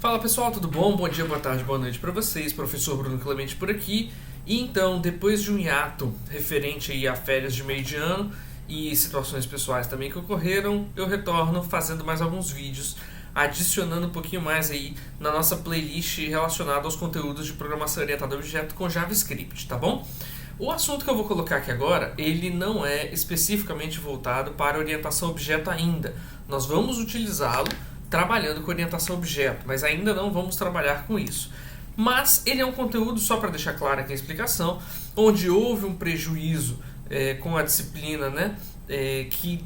Fala pessoal, tudo bom? Bom dia, boa tarde, boa noite para vocês. Professor Bruno Clemente por aqui. E então, depois de um hiato referente aí a férias de meio de ano e situações pessoais também que ocorreram, eu retorno fazendo mais alguns vídeos, adicionando um pouquinho mais aí na nossa playlist relacionada aos conteúdos de programação orientada a objeto com JavaScript, tá bom? O assunto que eu vou colocar aqui agora, ele não é especificamente voltado para orientação a objeto ainda. Nós vamos utilizá-lo trabalhando com orientação a objeto, mas ainda não vamos trabalhar com isso. Mas ele é um conteúdo, só para deixar clara aqui a explicação, onde houve um prejuízo com a disciplina, que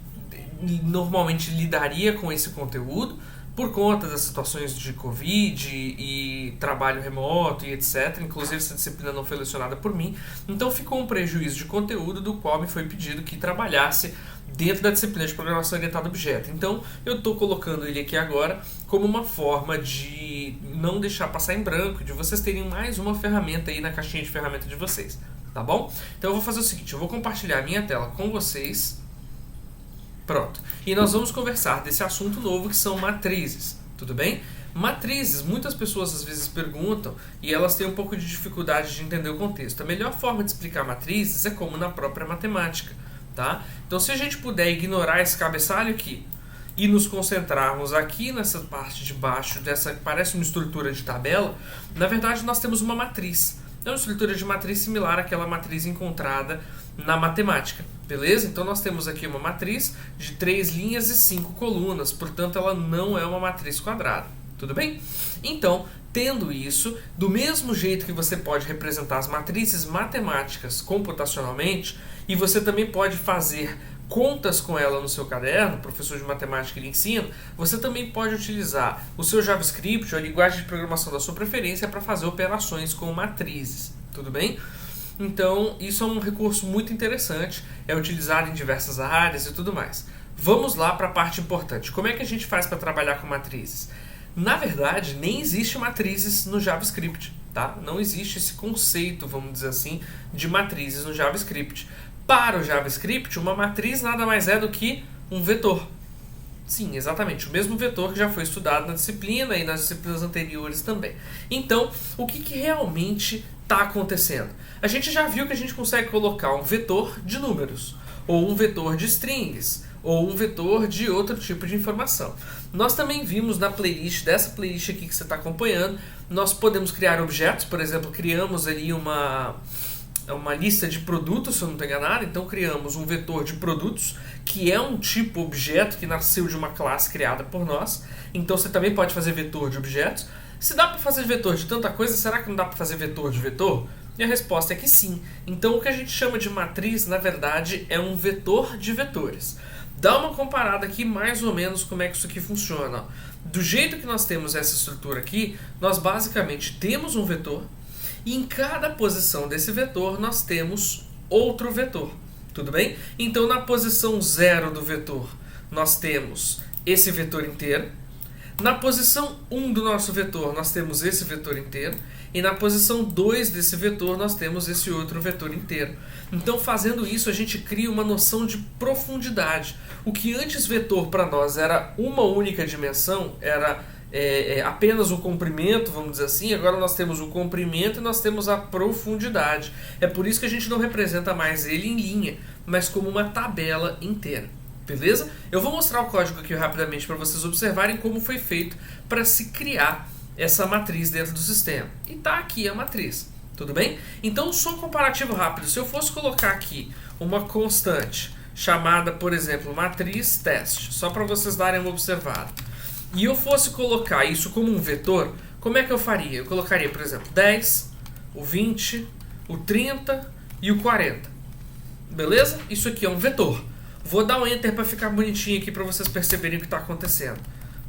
normalmente lidaria com esse conteúdo, por conta das situações de Covid e trabalho remoto e etc. Inclusive essa disciplina não foi lecionada por mim, então ficou um prejuízo de conteúdo do qual me foi pedido que trabalhasse dentro da disciplina de programação orientada a objeto. Então eu estou colocando ele aqui agora como uma forma de não deixar passar em branco, de vocês terem mais uma ferramenta aí na caixinha de ferramenta de vocês, tá bom? Então eu vou fazer o seguinte, eu vou compartilhar a minha tela com vocês. Pronto. E nós vamos conversar desse assunto novo que são matrizes, tudo bem? Matrizes, muitas pessoas às vezes perguntam e elas têm um pouco de dificuldade de entender o contexto. A melhor forma de explicar matrizes é como na própria matemática, tá? Então se a gente puder ignorar esse cabeçalho aqui e nos concentrarmos aqui nessa parte de baixo, dessa que parece uma estrutura de tabela, na verdade nós temos uma matriz. É uma estrutura de matriz similar àquela matriz encontrada na matemática, beleza? Então nós temos aqui uma matriz de 3 linhas e 5 colunas, portanto ela não é uma matriz quadrada, tudo bem? Então, tendo isso, do mesmo jeito que você pode representar as matrizes matemáticas computacionalmente, e você também pode fazer contas com ela no seu caderno, professor de matemática lhe ensina, você também pode utilizar o seu JavaScript ou a linguagem de programação da sua preferência para fazer operações com matrizes, tudo bem? Então, isso é um recurso muito interessante, é utilizado em diversas áreas e tudo mais. Vamos lá para a parte importante. Como é que a gente faz para trabalhar com matrizes? Na verdade, nem existe matrizes no JavaScript, tá? Não existe esse conceito, vamos dizer assim, de matrizes no JavaScript. Para o JavaScript, uma matriz nada mais é do que um vetor. Sim, exatamente, o mesmo vetor que já foi estudado na disciplina e nas disciplinas anteriores também. Então, o que realmente está acontecendo? A gente já viu que a gente consegue colocar um vetor de números, ou um vetor de strings, ou um vetor de outro tipo de informação. Nós também vimos na playlist, dessa playlist aqui que você está acompanhando, nós podemos criar objetos, por exemplo, criamos ali uma lista de produtos, se eu não estou enganado, então criamos um vetor de produtos, que é um tipo objeto que nasceu de uma classe criada por nós, então você também pode fazer vetor de objetos. Se dá para fazer vetor de tanta coisa, será que não dá para fazer vetor de vetor? E a resposta é que sim. Então o que a gente chama de matriz, na verdade, é um vetor de vetores. Dá uma comparada aqui mais ou menos como é que isso aqui funciona. Do jeito que nós temos essa estrutura aqui, nós basicamente temos um vetor, e em cada posição desse vetor nós temos outro vetor, tudo bem? Então na posição 0 do vetor nós temos esse vetor inteiro, na posição 1 do nosso vetor nós temos esse vetor inteiro, e na posição 2 desse vetor nós temos esse outro vetor inteiro. Então fazendo isso a gente cria uma noção de profundidade. O que antes vetor para nós era uma única dimensão, era apenas o comprimento, vamos dizer assim, agora nós temos o comprimento e nós temos a profundidade. É por isso que a gente não representa mais ele em linha, mas como uma tabela inteira. Beleza? Eu vou mostrar o código aqui rapidamente para vocês observarem como foi feito para se criar essa matriz dentro do sistema. E tá aqui a matriz, tudo bem? Então só um comparativo rápido. Se eu fosse colocar aqui uma constante chamada, por exemplo, matriz teste, só para vocês darem uma observada, e eu fosse colocar isso como um vetor, como é que eu faria? Eu colocaria, por exemplo, 10, o 20, o 30 e o 40. Beleza? Isso aqui é um vetor. Vou dar um Enter para ficar bonitinho aqui para vocês perceberem o que está acontecendo.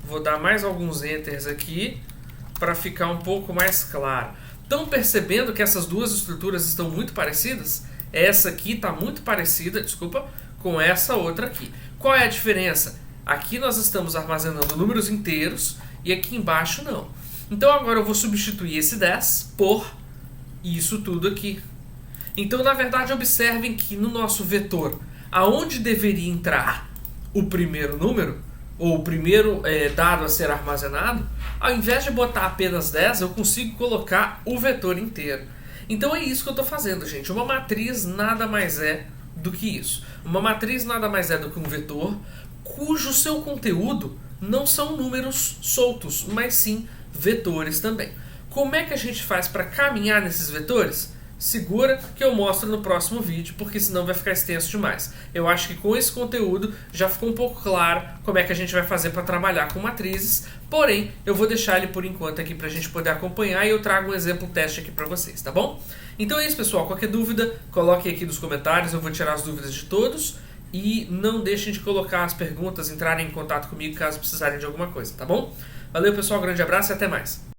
Vou dar mais alguns Enters aqui para ficar um pouco mais claro. Estão percebendo que essas duas estruturas estão muito parecidas? Essa aqui está muito parecida, com essa outra aqui. Qual é a diferença? Aqui nós estamos armazenando números inteiros e aqui embaixo não. Então agora eu vou substituir esse 10 por isso tudo aqui. Então na verdade observem que no nosso vetor, aonde deveria entrar o primeiro número, ou o primeiro dado a ser armazenado, ao invés de botar apenas 10, eu consigo colocar o vetor inteiro. Então é isso que eu estou fazendo, gente. Uma matriz nada mais é do que isso. Uma matriz nada mais é do que um vetor cujo seu conteúdo não são números soltos, mas sim vetores também. Como é que a gente faz para caminhar nesses vetores? Segura que eu mostro no próximo vídeo, porque senão vai ficar extenso demais. Eu acho que com esse conteúdo já ficou um pouco claro como é que a gente vai fazer para trabalhar com matrizes, porém eu vou deixar ele por enquanto aqui para a gente poder acompanhar e eu trago um exemplo teste aqui para vocês, tá bom? Então é isso, pessoal. Qualquer dúvida, coloque aqui nos comentários, eu vou tirar as dúvidas de todos e não deixem de colocar as perguntas, entrarem em contato comigo caso precisarem de alguma coisa, tá bom? Valeu, pessoal, grande abraço e até mais.